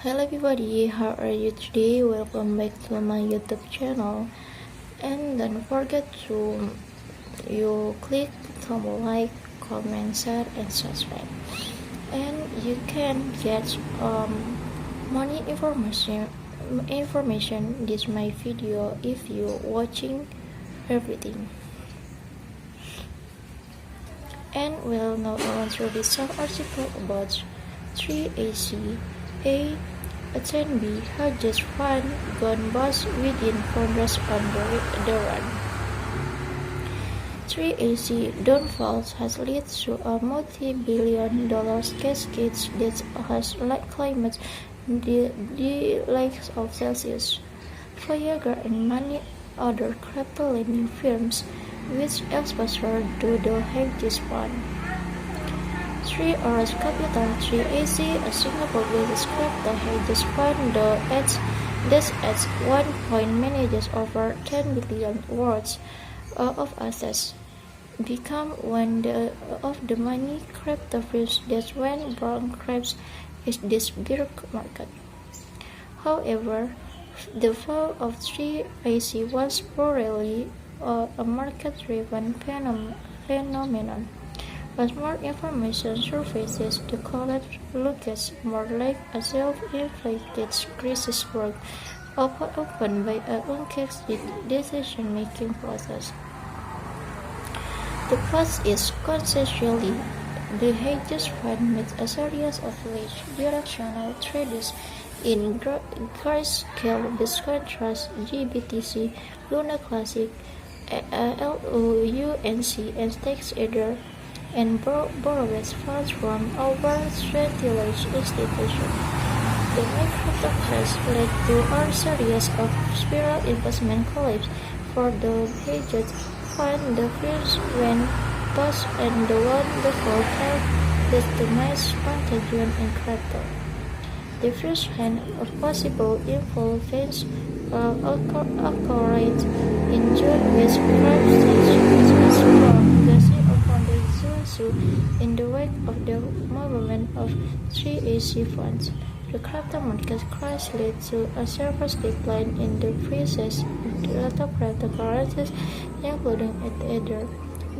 Hello everybody, how are you today? Welcome back to my YouTube channel. And don't forget to click tombol like, comment, share, and subscribe. And you can get money information this my video if you watching everything. And we'll now answer this some article about 3AC. A 10B hedge fund gone bust within founders on the run. 3AC downfalls has led to a multi-billion-dollar cascade that has climbed the likes of Celsius, Voyager, and many other crypto lending firms which exposure to the hedge fund. 3Rs Capital 3AC, a Singapore-based crypto hedge fund that at one point manages over 10 billion worth of assets, became one of the many crypto firms that went bankrupt in this bear market. However, the fall of 3AC was purely a market-driven phenomenon. As more information surfaces, the collapse looks more like a self-inflicted crisis work opened by an unconscious decision-making process. The plot is conceptually the hedge fund makes a series of large directional trades in grayscale Bitcoin Trust, GBTC, Luna Classic, LUNC, and Stakes Ether, and borrows funds from over 20 large institutions. The micro has led to a series of spiral investment collapse for the hedge fund. The first went bust and the one before legitimized contagion in crypto. The first hand of possible influence occurred in June with crisis from in the wake of the movement of 3AC funds. The crypto market crash led to a serious decline in the prices of the other cryptocurrencies, including Ether,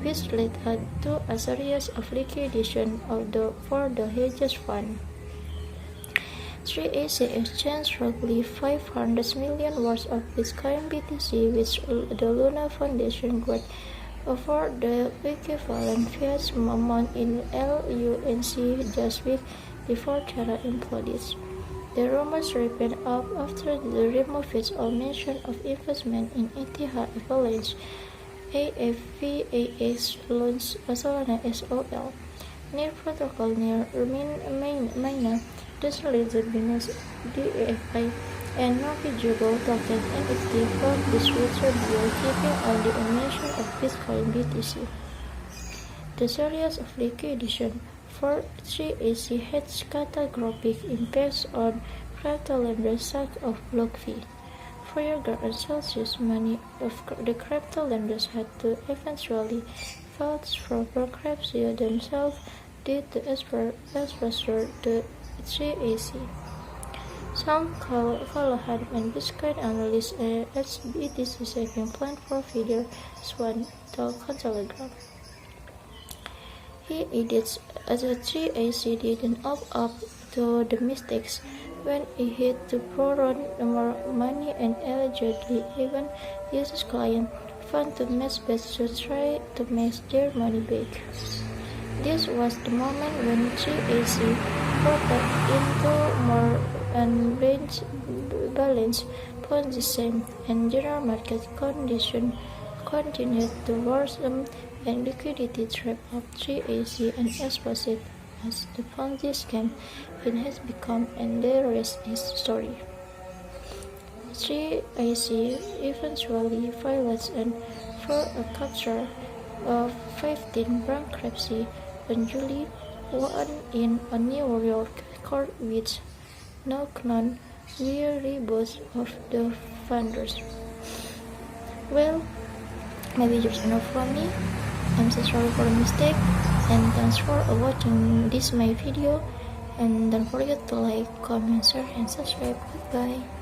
which led to a series of liquidation for the hedge fund. 3AC exchanged roughly 500 million worth of Bitcoin BTC, which the Luna Foundation got over the equivalent fiat amount in LUNC just weeks before Terra imploded. The rumors ripened up after the removal or mention of investment in Etihad Avalanche, AFVAX loans, also known as OL, near protocol near Mina, decentralized business DAFI, and non-fungible token NFT from this future deal keeping on the emission of Bitcoin BTC. The series of liquidation for 3AC had catastrophic impacts on crypto lenders such as BlockFi, Voyager, and Celsius. Many of the crypto lenders had to eventually file for bankruptcy themselves due to exposure to 3AC. Some Callahan and Bitcoin analysts as BTC saving plan provider Swan told Telegram. He added as a 3AC didn't opt up to the mistakes when he had to borrow more money and allegedly even uses client funds to match bets to try to make their money back. This was the moment when 3AC broke into more unbalanced position and general market conditions continued to worsen and liquidity trap of 3AC and exposed it as the Ponzi scam and has become and the rest is story. 3AC eventually filed and for a capture of 15 bankruptcy on July 1 in a New York court which no known whereabouts of the funders. Well, maybe just enough from me. I'm so sorry for the mistake, and thanks for watching this my video. And don't forget to like, comment, share, and subscribe. Goodbye.